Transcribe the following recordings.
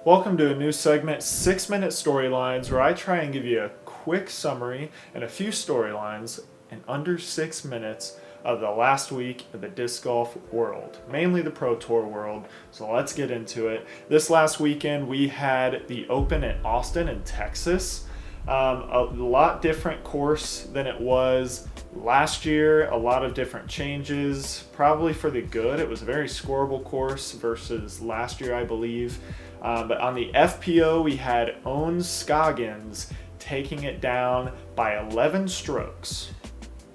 Welcome to a new segment, 6-Minute Storylines, where I try and give you a quick summary and a few storylines in under 6 minutes of the last week of the disc golf world, mainly the Pro Tour world. So let's get into it. This last weekend we had the Open at Austin in Texas. A lot different course than it was last year, a lot of different changes, probably for the good. It was a very scoreable course versus last year, I believe. But on the FPO, we had Owen Scoggins taking it down by 11 strokes.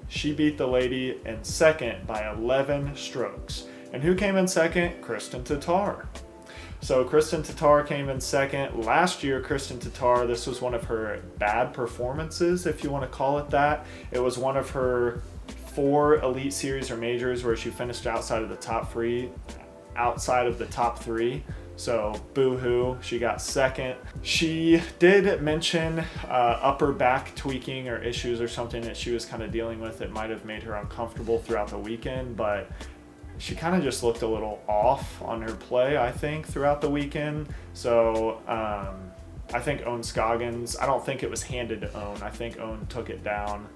She beat the lady in second by 11 strokes. And who came in second? Kristen Tatar. So Kristen Tatar came in second. Last year, Kristen Tatar, this was one of her bad performances, if you want to call it that. It was one of her 4 Elite Series or majors where she finished outside of the top three. So boo-hoo, she got second. She did mention upper back tweaking or issues or something that she was kind of dealing with that might have made her uncomfortable throughout the weekend, but she kind of just looked a little off on her play, I think, throughout the weekend. So I think Owen Scoggins, I don't think it was handed to Owen. I think Owen took it down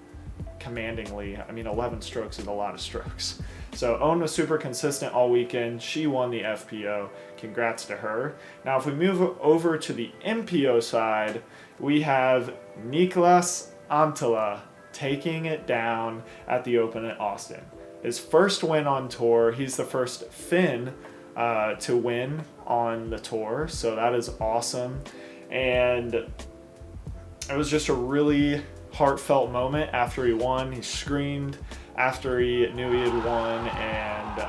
commandingly. I mean, 11 strokes is a lot of strokes. So Owen was super consistent all weekend. She won the FPO. Congrats to her. Now, if we move over to the MPO side, we have Niklas Antila taking it down at the Open at Austin. His first win on tour. He's the first Finn to win on the tour, so that is awesome. And it was just a really heartfelt moment after he won. He screamed after he knew he had won, and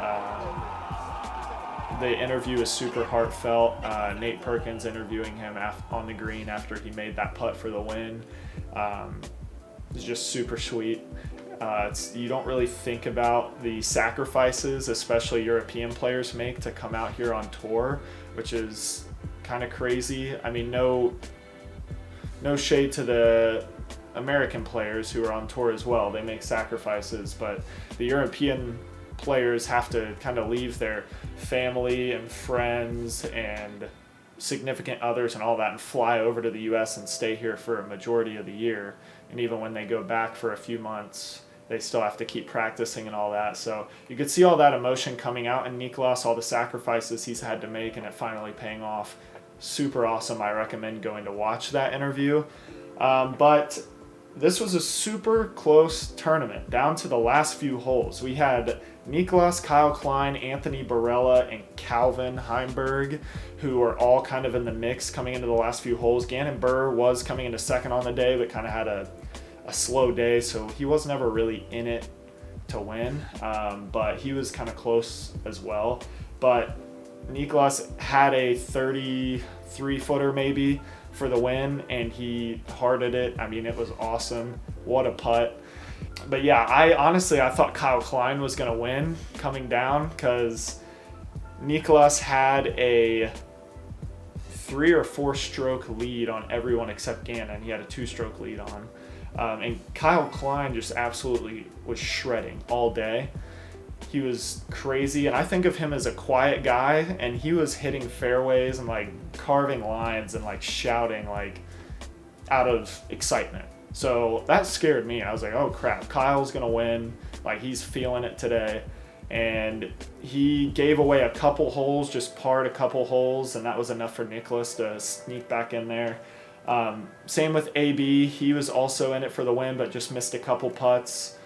the interview is super heartfelt. Nate Perkins interviewing him on the green after he made that putt for the win. It's just super sweet. You don't really think about the sacrifices, especially European players make to come out here on tour, which is kind of crazy. I mean, no shade to the American players who are on tour as well. They make sacrifices, but the European players have to kind of leave their family and friends and significant others and all that and fly over to the US and stay here for a majority of the year. And even when they go back for a few months, they still have to keep practicing and all that. So you could see all that emotion coming out in Niklas, all the sacrifices he's had to make, and it finally paying off. Super awesome. I recommend going to watch that interview. But this was a super close tournament, down to the last few holes. We had Niklas, Kyle Klein, Anthony Barella, and Calvin Heimberg, who are all kind of in the mix coming into the last few holes. Gannon Buhr was coming into second on the day, but kind of had a slow day, so he was never really in it to win, but he was kind of close as well. But Niklas had a 33-footer maybe for the win, and he hearted it. I mean, it was awesome. What a putt. But yeah, I thought Kyle Klein was going to win coming down, because Niklas had a 3 or 4 stroke lead on everyone except Gannon. He had a 2-stroke lead on. And Kyle Klein just absolutely was shredding all day. He was crazy, and I think of him as a quiet guy, and he was hitting fairways and like carving lines and like shouting like out of excitement. So that scared me. I was like, oh crap, Kyle's gonna win. Like, he's feeling it today. And he gave away a couple holes, just parred a couple holes, and that was enough for Niklas to sneak back in there. Same with AB. He was also in it for the win, but just missed a couple putts.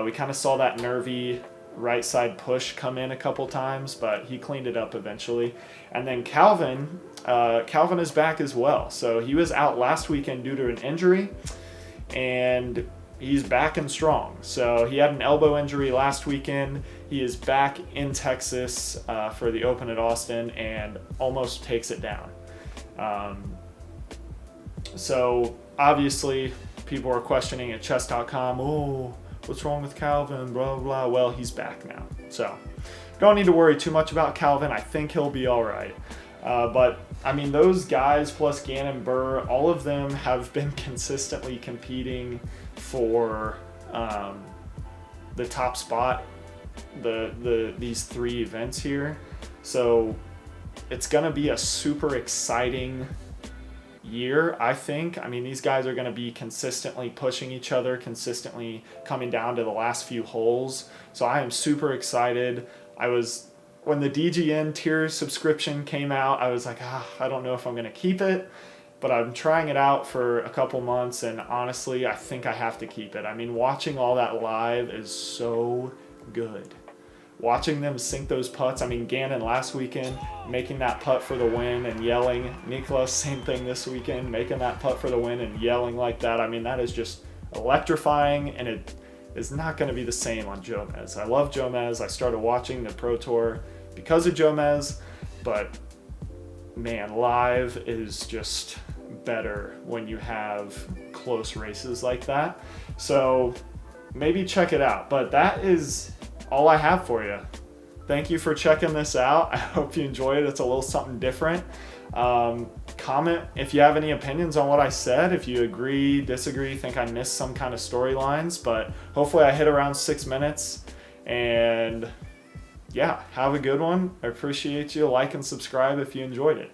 We kind of saw that nervy right side push come in a couple times, but he cleaned it up eventually. And then Calvin is back as well. So he was out last weekend due to an injury, and he's back and strong. So he had an elbow injury last weekend. He is back in Texas for the Open at Austin and almost takes it down. So obviously people are questioning at chess.com, oh, what's wrong with Calvin, blah, blah. Well, he's back now. So don't need to worry too much about Calvin. I think he'll be all right. But, I mean, those guys plus Gannon Buhr, all of them have been consistently competing for the top spot, these 3 events here. So it's going to be a super exciting year, I think. I mean, these guys are going to be consistently pushing each other, consistently coming down to the last few holes. So I am super excited. When the DGN tier subscription came out, I was like, I don't know if I'm going to keep it, but I'm trying it out for a couple months, and honestly, I think I have to keep it. I mean, watching all that live is so good. Watching them sink those putts. I mean, Gannon last weekend making that putt for the win and yelling. Niklas, same thing this weekend, making that putt for the win and yelling like that. I mean, that is just electrifying, and it is not going to be the same on Jomez. I love Jomez. I started watching the Pro Tour because of Jomez, but man, live is just better when you have close races like that. So maybe check it out. But that is all I have for you. Thank you for checking this out. I hope you enjoyed it. It's a little something different. Comment if you have any opinions on what I said, if you agree, disagree, think I missed some kind of storylines, but hopefully I hit around 6 minutes. And yeah, have a good one. I appreciate you. Like and subscribe if you enjoyed it.